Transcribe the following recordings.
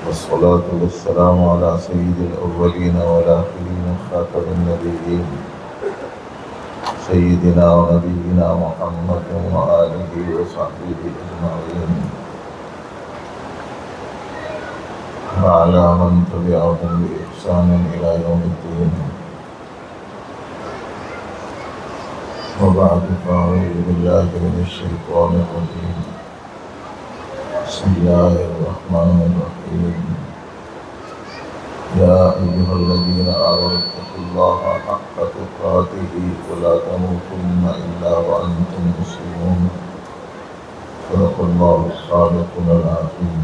والصلاة والسلام على سيد الأولين والآخرين خاتم النبيين سيدنا ونبينا محمد وآله وصحبه أجمعين وعلى من تبعهم بإحسان إلى يوم الدين. وبعد فأعوذ بالله من الشيطان الرجيم. بسم الله الرحمن الرحيم. يا أيها الذين آمنوا اتقوا الله حق تقاته ولا تموتن إلا وأنتم مسلمون. صدق الله الصادق العظيم.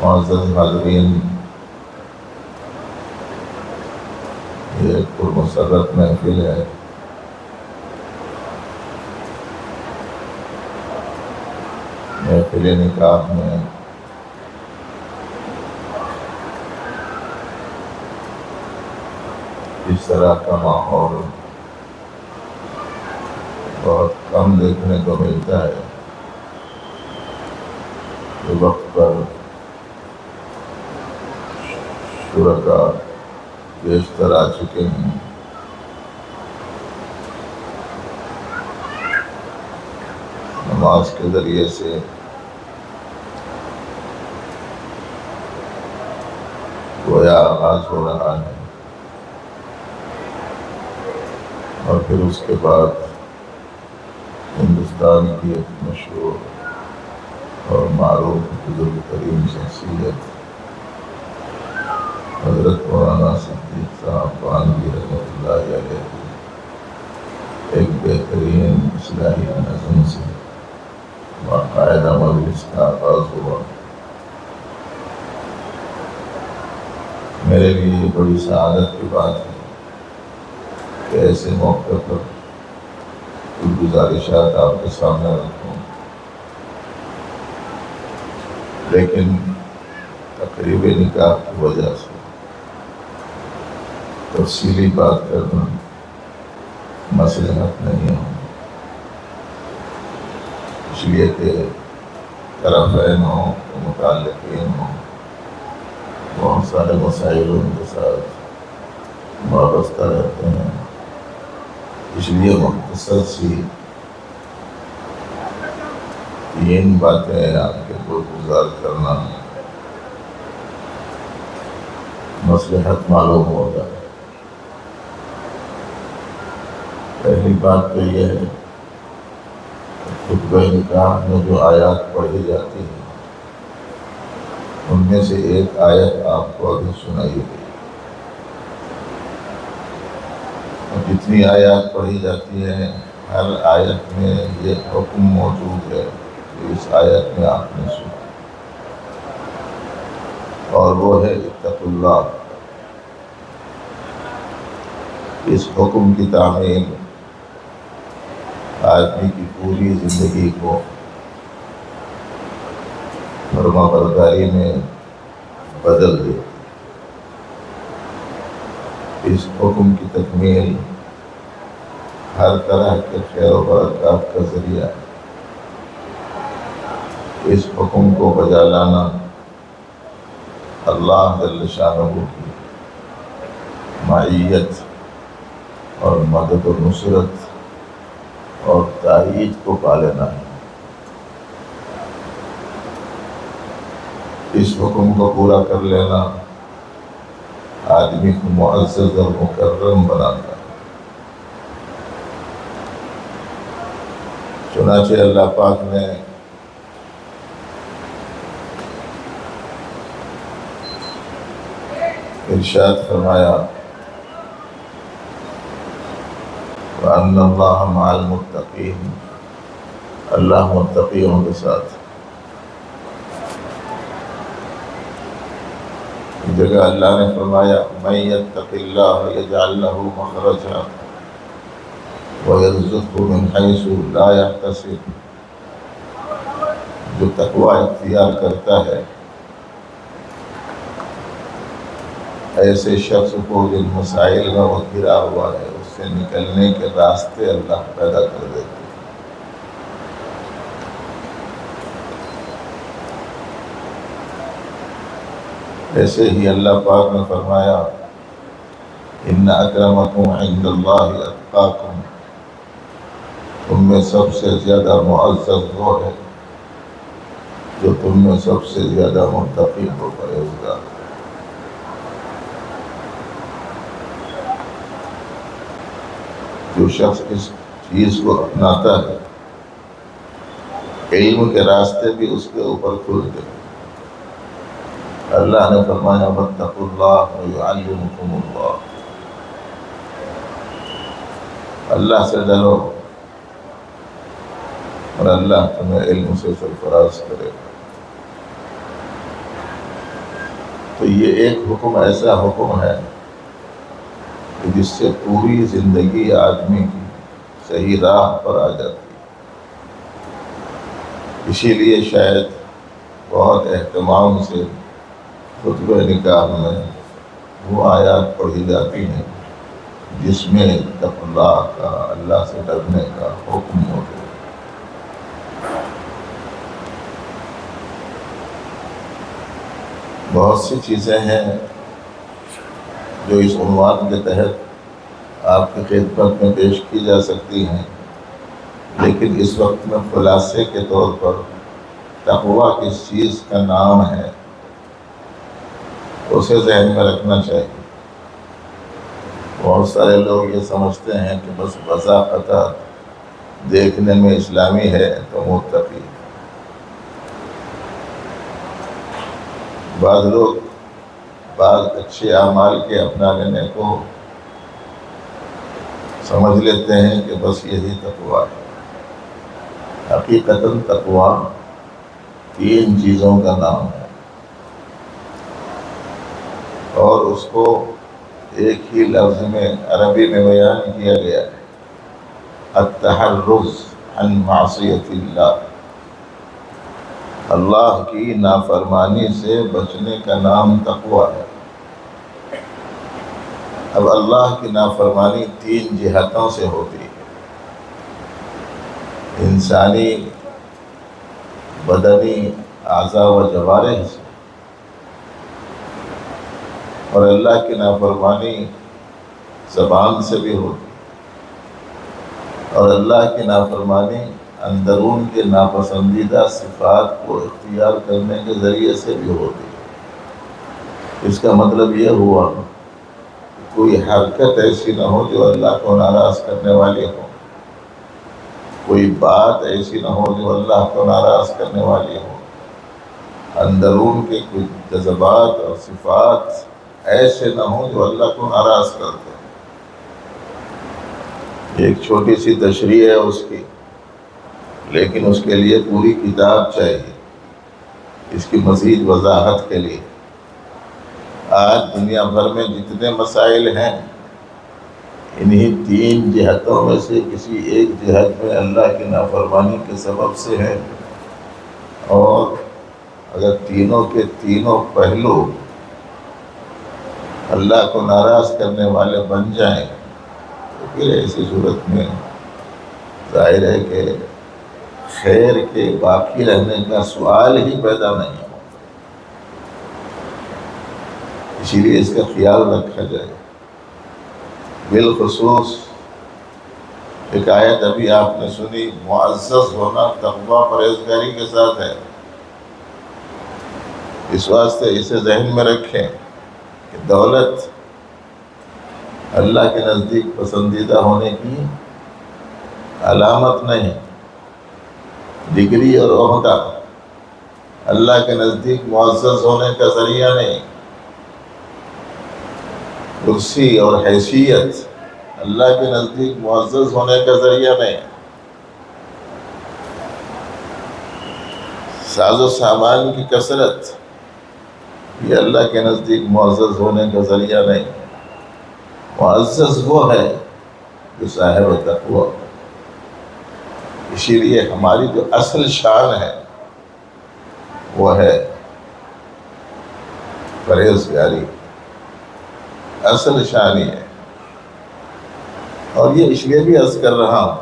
معزز حاضرین، یہ ایک پرمسرت محفل ہے. محفل نکاح میں اس طرح کا ماحول بہت کم دیکھنے کو ملتا ہے. جو وقت پر شرکاء بیشتر آ چکے ہیں، نماز کے ذریعے سے گویا آغاز ہو رہا ہے، اور پھر اس کے بعد ہندوستان کی ایک مشہور اور معروف بزرگ ترین شخصیت حضرت مولانا صدیق صاحب بانگی رحمۃ اللہ علیہ ایک بہترین اصلاحی نظم سے باقاعدہ مجلس کا آغاز ہوا. میرے لیے یہ بڑی سعادت کی بات ہے کہ ایسے موقع پر کچھ گزارشات آپ کے سامنے رکھوں، لیکن تقریب نکاح کی وجہ سے تفصیلی بات کرنا مصلحت نہیں ہو، اس لیے کہ طرفین ہوں، متعلقین ہوں، بہت سارے مسائل ان کے ساتھ وابستہ رہتے ہیں. اس لیے مختصر سی 3 باتیں آپ کے گزار کرنا مصلحت معلوم ہوگا. پہلی بات تو یہ ہے کہ خطبہ نکاح میں جو آیات پڑھی جاتی ہیں ان میں سے ایک آیت آپ کو ابھی سنائی گئی، اور جتنی آیات پڑھی جاتی ہیں ہر آیت میں یہ حکم موجود ہے کہ اس آیت میں آپ نے سنا، اور وہ ہے اتقوا اللہ. اس حکم کی تعمیل آدمی کی پوری زندگی کو فرما برداری میں بدل دے. اس حکم کی تکمیل ہر طرح کے خیر و برکات کا ذریعہ ہے. اس حکم کو بجا لانا اللہ جل شانہ کی معیت اور مدد و نصرت اور تائید کو پا لینا ہے. اس حکم کو پورا کر لینا آدمی کو معزز اور مکرم بناتا ہے. چنانچہ اللہ پاک نے ارشاد فرمایا وَأَنَّ اللَّهَ مَعَ الْمُتَّقِينَ، اللہ متقیوں کے ساتھ. اس جگہ اللہ نے فرمایا مَن يَتَّقِ اللَّهَ يَجْعَلْ لَهُ مَخْرَجًا وَيَرْزُقْهُ مِنْ حَيْثُ لَا يَحْتَسِبُ. جو تقوی اختیار کرتا ہے ایسے شخص کو جن مسائل میں وہ گھرا ہوا ہے اس سے نکلنے کے راستے اللہ پیدا کر دیتے ہیں. ایسے ہی اللہ پاک نے فرمایا ان اکرمکم عند اللہ اتقاکم، تم میں سب سے زیادہ معزز وہ ہے جو تم میں سب سے زیادہ متقی ہو، پرہیزگار۔ جو شخص اس چیز کو اپناتا ہے علم کے راستے بھی اس کے اوپر کھلتے ہیں۔ اللہ نے فرمایا واتقوا اللہ ویعلمکم اللہ، اللہ سے ڈرو اور اللہ تمہیں علم سے سرفراز کرے گا۔ تو یہ ایک حکم ایسا حکم ہے کہ جس سے پوری زندگی آدمی کی صحیح راہ پر آ جاتی ہے۔ اسی لیے شاید بہت اہتمام سے خطبہ نکاح میں وہ آیات پڑھی جاتی ہیں جس میں تقوی اللہ کا، اللہ سے ڈرنے کا حکم موجود ہے۔ بہت سی چیزیں ہیں جو اس عنوان کے تحت آپ کی خدمت میں پیش کی جا سکتی ہیں، لیکن اس وقت میں خلاصے کے طور پر تقویٰ کس چیز کا نام ہے اسے ذہن میں رکھنا چاہیے۔ بہت سارے لوگ یہ سمجھتے ہیں کہ بس بذاقتہ دیکھنے میں اسلامی ہے تو متقی۔ بعض لوگ بعض اچھے اعمال کے اپنا لینے کو سمجھ لیتے ہیں کہ بس یہی تقویٰ ہے۔ حقیقتاً تقویٰ تین چیزوں کا نام ہے اور اس کو ایک ہی لفظ میں عربی میں بیان کیا گیا ہے، التحرز عن معصیت اللہ، اللہ کی نافرمانی سے بچنے کا نام تقویٰ ہے۔ اب اللہ کی نافرمانی تین جہتوں سے ہوتی ہے، انسانی بدنی اعضاء و جوارح سے، اور اللہ کی نافرمانی زبان سے بھی ہوتی ہے، اور اللہ کی نافرمانی اندرون کے ناپسندیدہ صفات کو اختیار کرنے کے ذریعے سے بھی ہوتی ہے۔ اس کا مطلب یہ ہوا کہ کوئی حرکت ایسی نہ ہو جو اللہ کو ناراض کرنے والی ہو، کوئی بات ایسی نہ ہو جو اللہ کو ناراض کرنے والی ہو، اندرون کے کچھ جذبات اور صفات ایسے نہ ہوں جو اللہ کو ناراض کرتے ہیں۔ ایک چھوٹی سی تشریح ہے اس کی، لیکن اس کے لیے پوری کتاب چاہیے اس کی مزید وضاحت کے لیے۔ آج دنیا بھر میں جتنے مسائل ہیں انہی تین جہتوں میں سے کسی ایک جہت میں اللہ کی نافرمانی کے سبب سے ہے، اور اگر تینوں کے تینوں پہلو اللہ کو ناراض کرنے والے بن جائیں تو پھر ایسی صورت میں ظاہر ہے کہ خیر کے باقی رہنے کا سوال ہی پیدا نہیں ہو۔ اسی لیے اس کا خیال رکھا جائے۔ بالخصوص ایک آیت ابھی آپ نے سنی، معزز ہونا تقویٰ پرہیزگاری کے ساتھ ہے۔ اس واسطے اسے ذہن میں رکھیں کہ دولت اللہ کے نزدیک پسندیدہ ہونے کی علامت نہیں، ڈگری اور عہدہ اللہ کے نزدیک معزز ہونے کا ذریعہ نہیں، کرسی اور حیثیت اللہ کے نزدیک معزز ہونے کا ذریعہ نہیں، ساز و سامان کی کثرت یہ اللہ کے نزدیک معزز ہونے کا ذریعہ نہیں۔ معزز وہ ہے جو صاحب تقویٰ۔ اسی لیے ہماری جو اصل شان ہے وہ ہے پرہیزگاری، اصل شان ہی ہے۔ اور یہ اس لیے بھی عرض کر رہا ہوں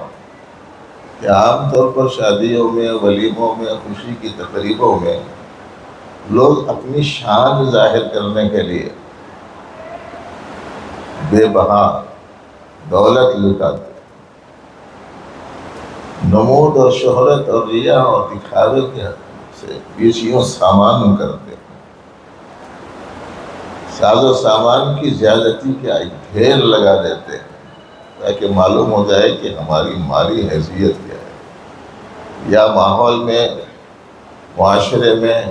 کہ عام طور پر شادیوں میں، ولیموں میں، خوشی کی تقریبوں میں لوگ اپنی شان ظاہر کرنے کے لیے بے بہا دولت لٹاتے، نمود اور شہرت اور ریا اور دکھاوے کے سے بیچیوں سامان کرتے ہیں، ساز و سامان کی زیادتی کا ایک ڈھیر لگا دیتے ہیں تاکہ معلوم ہو جائے کہ ہماری مالی حیثیت کیا ہے، یا ماحول میں، معاشرے میں،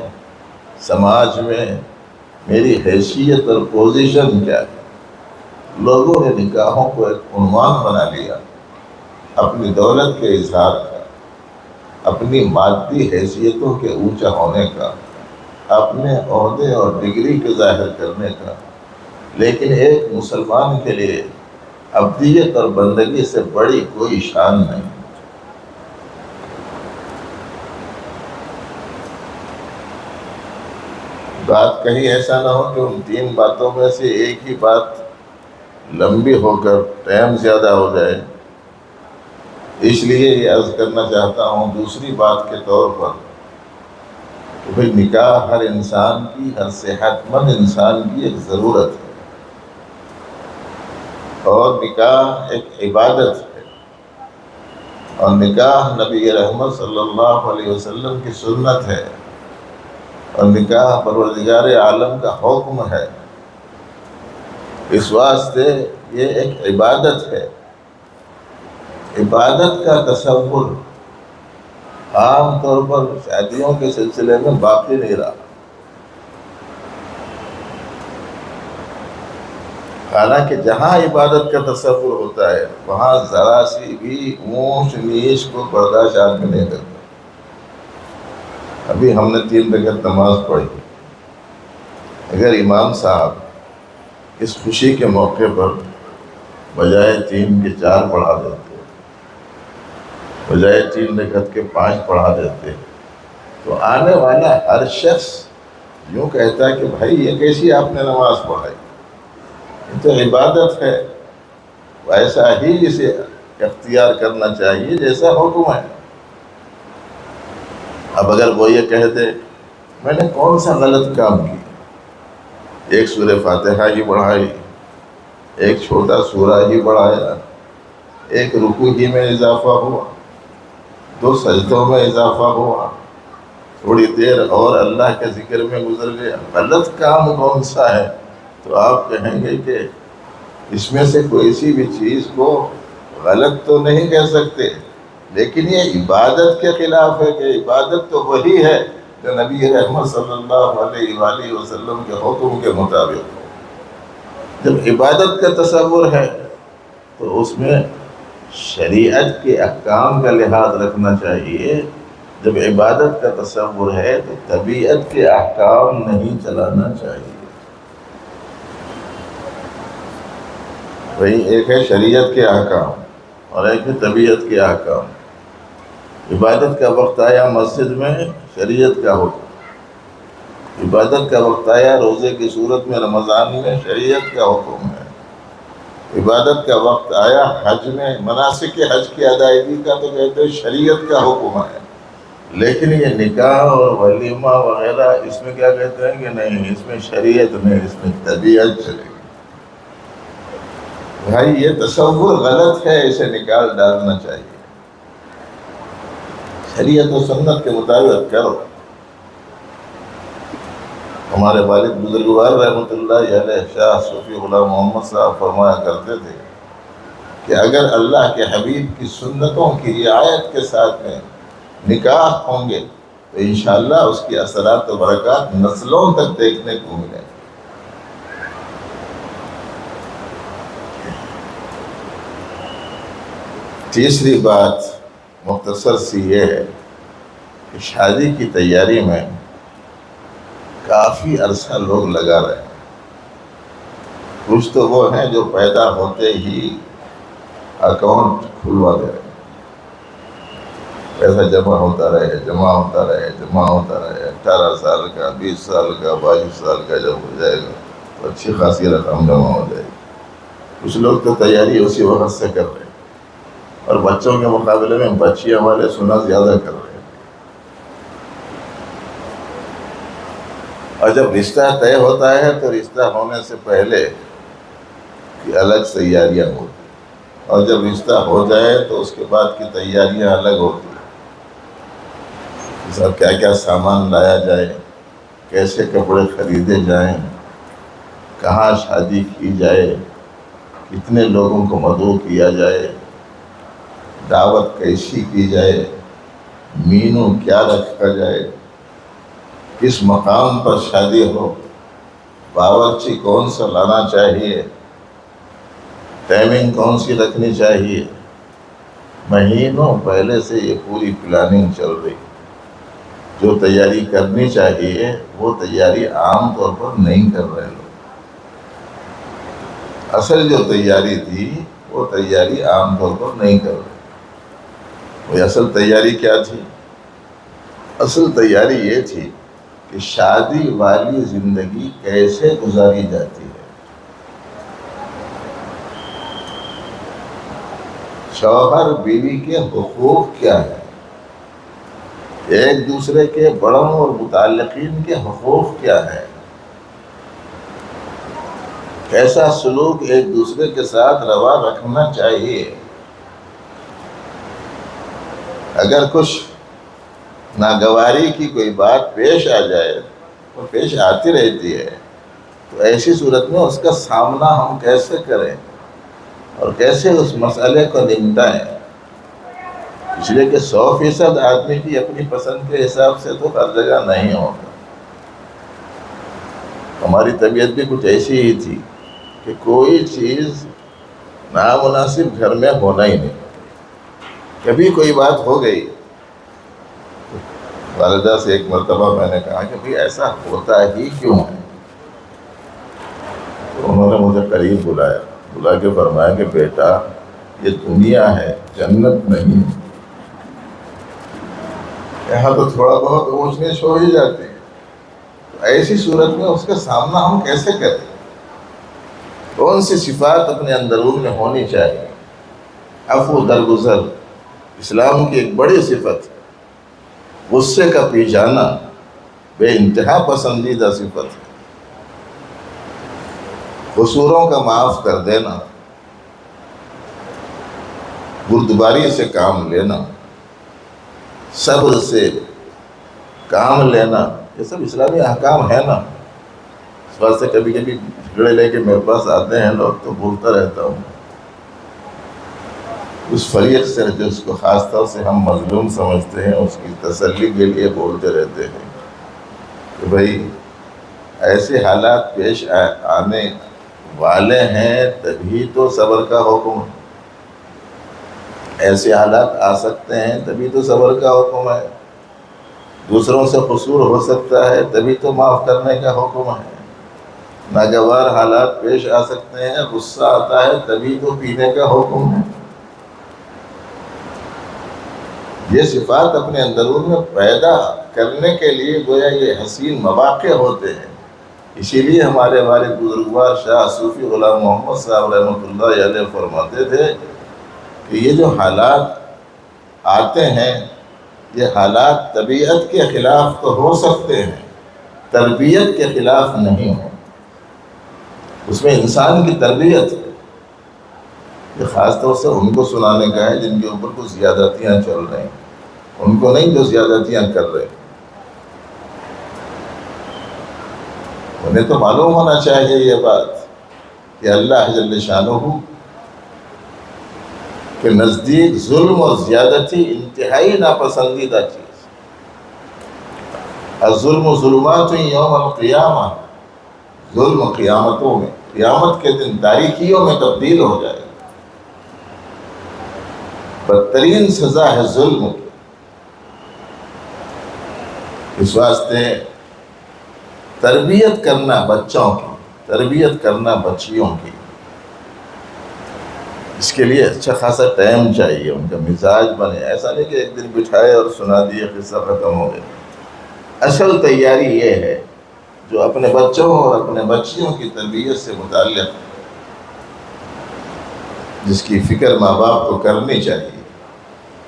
سماج میں میری حیثیت اور پوزیشن کیا ہے۔ لوگوں نے نکاحوں کو ایک عنوان بنا لیا اپنی دولت کے اظہار کا، اپنی مادی حیثیتوں کے اونچا ہونے کا، اپنے عہدے اور ڈگری کے ظاہر کرنے کا۔ لیکن ایک مسلمان کے لیے عبدیت اور بندگی سے بڑی کوئی شان نہیں۔ بات کہیں ایسا نہ ہو کہ ان تین باتوں میں سے ایک ہی بات لمبی ہو کر ٹائم زیادہ ہو جائے، اس لیے یہ عرض کرنا چاہتا ہوں دوسری بات کے طور پر کہ بھئی نکاح ہر انسان کی، ہر صحت مند انسان کی ایک ضرورت ہے، اور نکاح ایک عبادت ہے، اور نکاح نبی رحمت صلی اللہ علیہ وسلم کی سنت ہے، اور نکاح پروردگار عالم کا حکم ہے۔ اس واسطے یہ ایک عبادت ہے۔ عبادت کا تصور عام طور پر شادیوں کے سلسلے میں باقی نہیں رہا۔ حالانکہ جہاں عبادت کا تصور ہوتا ہے وہاں ذرا سی بھی اونچ نیچ کو برداشت آدمی نہیں کرتا۔ ابھی ہم نے 3 رکعت نماز پڑھی، اگر امام صاحب اس خوشی کے موقع پر بجائے 3 کے 4 پڑھا دیتے، بجائے 3 رکعت کے 5 پڑھا دیتے، تو آنے والا ہر شخص یوں کہتا ہے کہ بھائی یہ کیسی آپ نے نماز پڑھائی، یہ تو عبادت ہے، ویسا ہی اسے اختیار کرنا چاہیے جیسا حکم ہے۔ اب اگر وہ یہ کہہ دے میں نے کون سا غلط کام کی، ایک سورہ فاتحہ ہی پڑھائی، ایک چھوٹا سورہ ہی پڑھایا، ایک رکوع ہی میں اضافہ ہوا، 2 سجدوں میں اضافہ ہوا، تھوڑی دیر اور اللہ کے ذکر میں گزر گیا، غلط کام کون سا ہے؟ تو آپ کہیں گے کہ اس میں سے کوئی سی بھی چیز کو غلط تو نہیں کہہ سکتے، لیکن یہ عبادت کے خلاف ہے کہ عبادت تو وہی ہے جو نبی رحمت صلی اللہ علیہ وآلہ وسلم کے حکم کے مطابق ہو۔ جب عبادت کا تصور ہے تو اس میں شریعت کے احکام کا لحاظ رکھنا چاہیے۔ جب عبادت کا تصور ہے تو طبیعت کے احکام نہیں چلانا چاہیے۔ وہی ایک ہے شریعت کے احکام اور ایک ہے طبیعت کے احکام۔ عبادت کا وقت آیا مسجد میں، شریعت کا حکم۔ عبادت کا وقت آیا روزے کی صورت میں رمضان میں، شریعت کا حکم ہے۔ عبادت کا وقت آیا حج میں، مناسک حج کی ادائیگی کا، تو کہتے ہیں شریعت کا حکم ہے۔ لیکن یہ نکاح اور ولیمہ وغیرہ اس میں کیا کہتے ہیں کہ نہیں، اس میں شریعت نہیں، اس میں طبیعت چلے گی۔ بھائی یہ تصور غلط ہے، اسے نکال ڈالنا چاہیے۔ شریعت و سنت کے مطابق کرو۔ ہمارے والد بزرگوار رحمۃ اللہ علیہ شاہ صوفی غلام محمد صاحب فرمایا کرتے تھے کہ اگر اللہ کے حبیب کی سنتوں کی رعایت کے ساتھ میں نکاح ہوں گے تو انشاءاللہ اس کی اثرات و برکات نسلوں تک دیکھنے کو ملیں۔ تیسری بات مختصر سی یہ ہے کہ شادی کی تیاری میں کافی عرصہ لوگ لگا رہے ہیں۔ کچھ تو وہ ہیں جو پیدا ہوتے ہی اکاؤنٹ کھلوا دے رہے ہیں، پیسہ جمع ہوتا رہے، جمع ہوتا رہے، جمع ہوتا رہے، 18 سال کا، 20 سال کا، 22 سال کا جب ہو جائے گا تو اچھی خاصی رقم جمع ہو جائے گی۔ کچھ لوگ تو تیاری اسی وقت سے کر رہے ہیں، اور بچوں کے مقابلے میں بچیاں والے سنا زیادہ کر رہے ہیں۔ اور جب رشتہ طے ہوتا ہے تو رشتہ ہونے سے پہلے کی الگ تیاریاں ہوتی ہیں، اور جب رشتہ ہو جائے تو اس کے بعد کی تیاریاں الگ ہوتی ہیں۔ سب کیا کیا سامان لایا جائے، کیسے کپڑے خریدے جائیں، کہاں شادی کی جائے، کتنے لوگوں کو مدعو کیا جائے، دعوت کیسی کی جائے، مینو کیا رکھا جائے، کس مقام پر شادی ہو، باورچی کون سا لانا چاہیے، ٹائمنگ کون سی رکھنی چاہیے، مہینوں پہلے سے یہ پوری پلاننگ چل رہی۔ جو تیاری کرنی چاہیے وہ تیاری عام طور پر نہیں کر رہے لوگ۔ اصل جو تیاری تھی وہ تیاری عام طور پر نہیں کر رہے۔ وہ اصل تیاری کیا تھی؟ اصل تیاری یہ تھی کہ شادی والی زندگی کیسے گزاری جاتی ہے، شوہر بیوی کے حقوق کیا ہیں، ایک دوسرے کے بڑوں اور متعلقین کے حقوق کیا ہیں، کیسا سلوک ایک دوسرے کے ساتھ روا رکھنا چاہیے۔ اگر کچھ ناگواری کی کوئی بات پیش آ جائے، اور پیش آتی رہتی ہے، تو ایسی صورت میں اس کا سامنا ہم کیسے کریں اور کیسے اس مسئلے کو نمٹائیں۔ اس لیے کہ 100% آدمی کی اپنی پسند کے حساب سے تو ہر جگہ نہیں ہوگا۔ ہماری طبیعت بھی کچھ ایسی ہی تھی کہ کوئی چیز نامناسب گھر میں ہونا ہی نہیں۔ کبھی کوئی بات ہو گئی، والدہ سے ایک مرتبہ میں نے کہا کہ بھئی ایسا ہوتا ہی کیوں ہے؟ تو انہوں نے مجھے قریب بلا کے فرمایا کہ بیٹا، یہ دنیا ہے، جنت نہیں۔ یہاں تو تھوڑا بہت اونچ نیچ ہو ہی جاتی ہے، تو ایسی صورت میں اس کا سامنا ہم کیسے کریں؟ کون سی صفات اپنے اندرون میں ہونی چاہیے؟ عفو درگزر اسلام کی ایک بڑی صفت ہے۔ غصے کا پی جانا بے انتہا پسندیدہ صفت ہے۔ قصوروں کا معاف کر دینا، بردباری سے کام لینا، صبر سے کام لینا، یہ سب اسلامی احکام ہے نا۔ اس بات سے کبھی کبھی جھگڑے لے کے میرے پاس آتے ہیں لوگ تو بولتا رہتا ہوں، اس فریق سے جس کو خاص طور سے ہم مظلوم سمجھتے ہیں، اس کی تسلی کے لیے بولتے رہتے ہیں کہ بھائی ایسے حالات پیش آنے والے ہیں تبھی تو صبر کا حکم ہے، ایسے حالات آ سکتے ہیں تبھی تو صبر کا حکم ہے، دوسروں سے قصور ہو سکتا ہے تبھی تو معاف کرنے کا حکم ہے، ناگوار حالات پیش آ سکتے ہیں، غصہ آتا ہے تبھی تو پینے کا حکم ہے۔ یہ صفات اپنے اندرون میں پیدا کرنے کے لیے گویا یہ حسین مواقع ہوتے ہیں۔ اسی لیے ہمارے بزرگوار شاہ صوفی غلام محمد صاحب رحمۃ اللہ علیہ فرماتے تھے کہ یہ جو حالات آتے ہیں، یہ حالات طبیعت کے خلاف تو ہو سکتے ہیں، تربیت کے خلاف نہیں ہو۔ اس میں انسان کی تربیت ہے۔ یہ خاص طور سے ان کو سنانے کا ہے جن کے اوپر کچھ زیادتیاں چل رہی ہیں، ان کو نہیں جو زیادتیاں کر رہے۔ انہیں تو معلوم ہونا چاہیے یہ بات کہ اللہ جل شانہ کے نزدیک ظلم اور زیادتی انتہائی ناپسندیدہ چیز۔ الظلم ظلمات یوم القیامہ، ظلم قیامتوں میں، قیامت کے دن تاریکیوں میں تبدیل ہو جائے۔ بدترین سزا ہے ظلم کی۔ اس واسطے تربیت کرنا بچوں کی، تربیت کرنا بچیوں کی، اس کے لیے اچھا خاصا ٹائم چاہیے، ان کا مزاج بنے۔ ایسا نہیں کہ ایک دن بٹھائے اور سنا دیے، قصہ ختم ہو گیا۔ اصل تیاری یہ ہے جو اپنے بچوں اور اپنے بچیوں کی تربیت سے متعلق، جس کی فکر ماں باپ کو کرنی چاہیے۔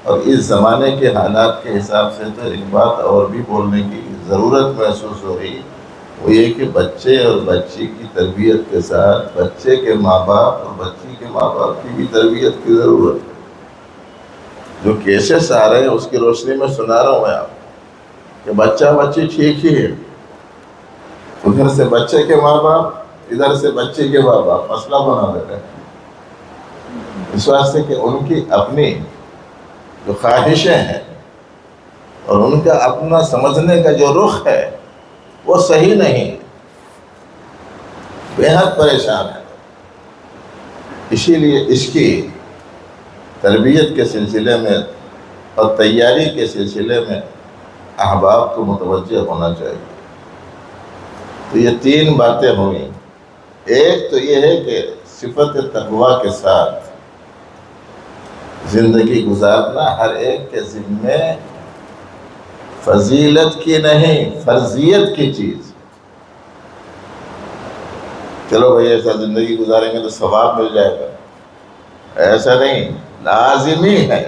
اور اس زمانے کے حالات کے حساب سے تو ایک بات اور بھی بولنے کی ضرورت محسوس ہو رہی، وہ یہ کہ بچے اور بچی کی تربیت کے ساتھ بچے کے ماں باپ اور بچی کے ماں باپ کی بھی تربیت کی ضرورت ہے۔ جو کیسز آ رہے ہیں اس کی روشنی میں سنا رہا ہوں میں آپ کہ بچہ بچی ٹھیک ہی ہے، ادھر سے بچے کے ماں باپ ادھر سے بچے کے ماں باپ مسئلہ بنا دیتے ہیں، اس واسطے کہ ان کی اپنی جو خواہشیں ہیں اور ان کا اپنا سمجھنے کا جو رخ ہے وہ صحیح نہیں، بے حد پریشان ہے۔ اسی لیے اس کی تربیت کے سلسلے میں اور تیاری کے سلسلے میں احباب کو متوجہ ہونا چاہیے۔ تو یہ تین باتیں ہوئیں۔ ایک تو یہ ہے کہ صفت تقویٰ کے ساتھ زندگی گزارنا ہر ایک کے ذمے فضیلت کی نہیں فرضیت کی چیز۔ چلو بھائی ایسا زندگی گزاریں گے تو ثواب مل جائے گا، ایسا نہیں، لازمی ہے،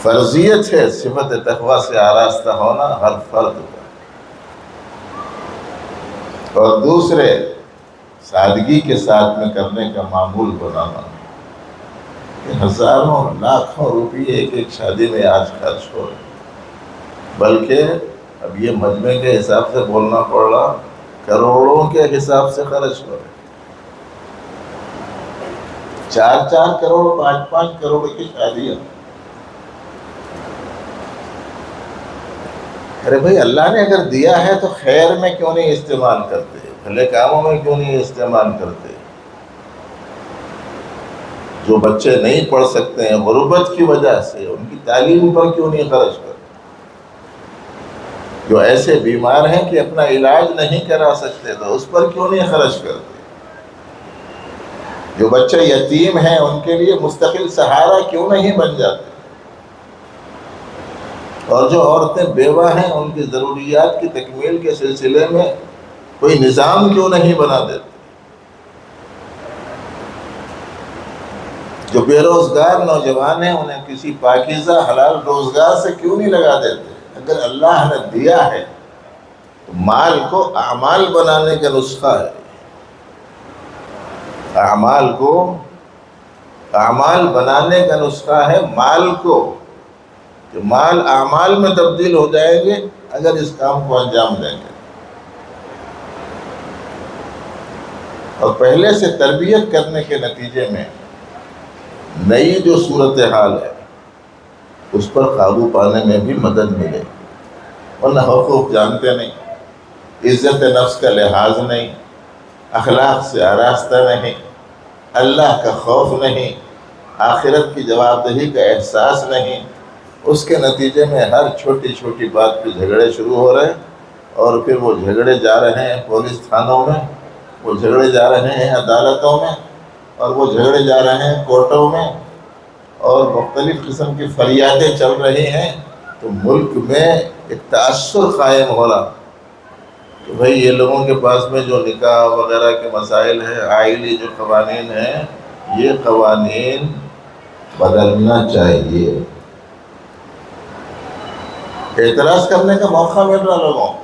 فرضیت ہے صفت تقویٰ سے آراستہ ہونا ہر فرد کا۔ اور دوسرے سادگی کے ساتھ میں کرنے کا معمول بنانا کہ ہزاروں لاکھوں روپئے ایک ایک شادی میں آج خرچ ہو رہے، بلکہ اب یہ مجمع کے حساب سے بولنا پڑ رہا، کروڑوں کے حساب سے خرچ ہو رہے، 4 کروڑ 5 کروڑ کی شادیاں۔ ارے بھائی اللہ نے اگر دیا ہے تو خیر میں کیوں نہیں استعمال کرتے، بھلے کاموں میں کیوں نہیں استعمال کرتے؟ جو بچے نہیں پڑھ سکتے ہیں غربت کی وجہ سے ان کی تعلیم پر کیوں نہیں خرچ کرتے؟ جو ایسے بیمار ہیں کہ اپنا علاج نہیں کرا سکتے تو اس پر کیوں نہیں خرچ کرتے؟ جو بچے یتیم ہیں ان کے لیے مستقل سہارا کیوں نہیں بن جاتے؟ اور جو عورتیں بیوہ ہیں ان کی ضروریات کی تکمیل کے سلسلے میں کوئی نظام کیوں نہیں بنا دیتے؟ جو بے روزگار نوجوان ہیں انہیں کسی پاکیزہ حلال روزگار سے کیوں نہیں لگا دیتے؟ اگر اللہ نے دیا ہے تو مال کو اعمال بنانے کا نسخہ ہے، اعمال بنانے کا نسخہ ہے مال کو، کہ مال اعمال میں تبدیل ہو جائیں گے اگر اس کام کو انجام دیں گے۔ اور پہلے سے تربیت کرنے کے نتیجے میں نئی جو صورتحال ہے اس پر قابو پانے میں بھی مدد ملے، ورنہ حقوق جانتے نہیں، عزت نفس کا لحاظ نہیں، اخلاق سے آراستہ نہیں، اللہ کا خوف نہیں، آخرت کی جواب دہی کا احساس نہیں، اس کے نتیجے میں ہر چھوٹی چھوٹی بات پہ جھگڑے شروع ہو رہے ہیں، اور پھر وہ جھگڑے جا رہے ہیں پولیس تھانوں میں، وہ جھگڑے جا رہے ہیں عدالتوں میں، اور وہ جھگڑے جا رہے ہیں کورٹوں میں، اور مختلف قسم کی فریادیں چل رہی ہیں۔ تو ملک میں ایک تأثر قائم ہو رہا کہ بھئی یہ لوگوں کے پاس میں جو نکاح وغیرہ کے مسائل ہیں، آئلی جو قوانین ہیں، یہ قوانین بدلنا چاہیے۔ اعتراض کرنے کا موقع مل رہا لوگوں کو،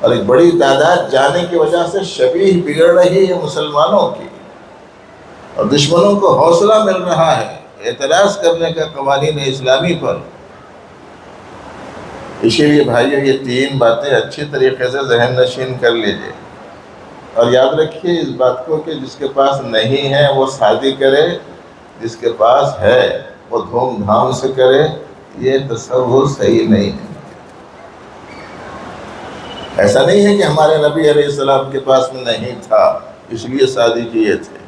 اور ایک بڑی تعداد جانے کی وجہ سے شبیہ بگڑ رہی ہے مسلمانوں کی، اور دشمنوں کو حوصلہ مل رہا ہے اعتراض کرنے کا قوانین اسلامی پر۔ اسی لیے بھائیو یہ تین باتیں اچھی طریقے سے ذہن نشین کر لیجئے، اور یاد رکھیے اس بات کو کہ جس کے پاس نہیں ہے وہ شادی کرے، جس کے پاس ہے وہ دھوم دھام سے کرے، یہ تصور صحیح نہیں ہے۔ ایسا نہیں ہے کہ ہمارے نبی علیہ السلام کے پاس میں نہیں تھا اس لیے شادی کیے تھے،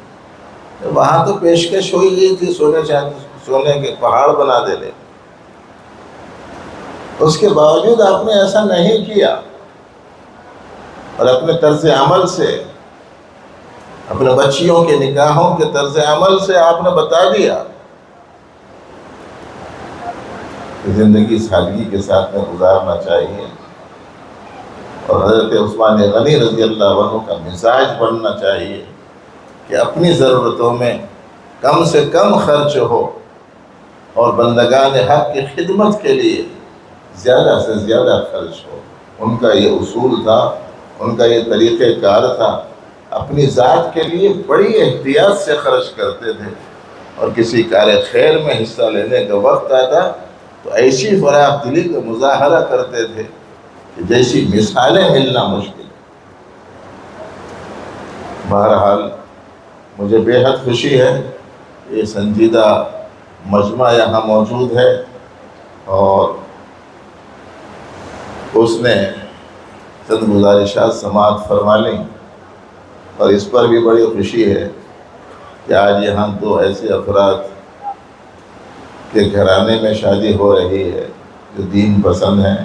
وہاں تو پیشکش ہوئی گئی تھی سونے کے پہاڑ بنا دینے، اس کے باوجود آپ نے ایسا نہیں کیا، اور اپنے طرز عمل سے، اپنے بچیوں کے نکاحوں کے طرز عمل سے آپ نے بتا دیا کہ زندگی سادگی کے ساتھ میں گزارنا چاہیے، اور حضرت عثمان غنی رضی اللہ عنہ کا مزاج بننا چاہیے کہ اپنی ضرورتوں میں کم سے کم خرچ ہو، اور بندگان حق کی خدمت کے لیے زیادہ سے زیادہ خرچ ہو۔ ان کا یہ اصول تھا، ان کا یہ طریقہ کار تھا، اپنی ذات کے لیے بڑی احتیاط سے خرچ کرتے تھے، اور کسی کار خیر میں حصہ لینے کا وقت آتا تو ایسی فراخ دلی کا مظاہرہ کرتے تھے کہ جیسی مثالیں ملنا مشکل ہے۔ بہرحال مجھے بے حد خوشی ہے، یہ سنجیدہ مجمع یہاں موجود ہے، اور اس نے چند گزارشات سماعت فرما لیں، اور اس پر بھی بڑی خوشی ہے کہ آج یہاں دو ایسے افراد کے گھرانے میں شادی ہو رہی ہے جو دین پسند ہیں۔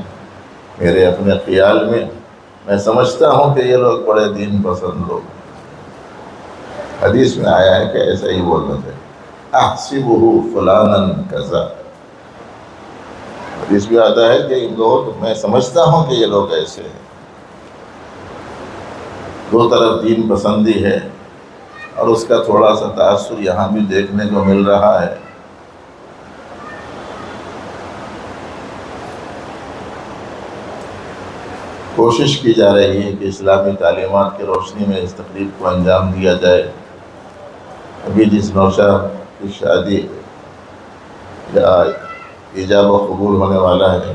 میرے اپنے خیال میں سمجھتا ہوں کہ یہ لوگ بڑے دین پسند لوگ ہیں۔ حدیث میں آیا ہے کہ ایسا ہی بولنا چاہیے، احسبہ فلانا کذا۔ حدیث بھی آتا ہے کہ میں سمجھتا ہوں کہ یہ لوگ ایسے ہیں۔ دو طرف دین پسندی ہے، اور اس کا تھوڑا سا تاثر یہاں بھی دیکھنے کو مل رہا ہے۔ کوشش کی جا رہی ہے کہ اسلامی تعلیمات کی روشنی میں اس تقریب کو انجام دیا جائے۔ ابھی جس نوشہ کی شادی یا ایجاب و قبول ہونے والا ہے،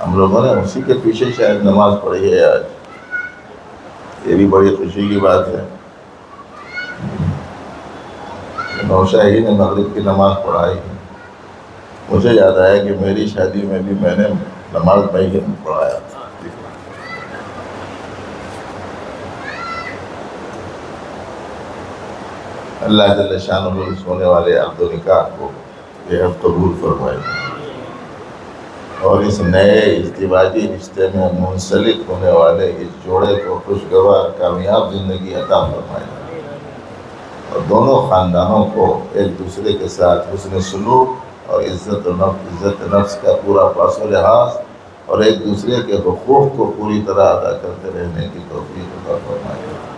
ہم لوگوں نے اسی کے پیچھے شاید نماز پڑھی ہے آج، یہ بھی بڑی خوشی کی بات ہے۔ نوشہ ہی نے مغرب کی نماز پڑھائی۔ مجھے یاد آیا کہ میری شادی میں بھی میں نے نماز میں پڑھایا تھا۔ اللہ جل شانہ اس ہونے والے عقد و نکاح کو بے حد قبول فرمائے، اور اس نئے ازدواجی رشتے میں منسلک ہونے والے اس جوڑے کو خوشگوار کامیاب زندگی عطا فرمائے، اور دونوں خاندانوں کو ایک دوسرے کے ساتھ حسن سلوک اور عزت نفس کا پورا پاس و لحاظ، اور ایک دوسرے کے حقوق کو پوری طرح ادا کرتے رہنے کی توفیق عطا فرمائے۔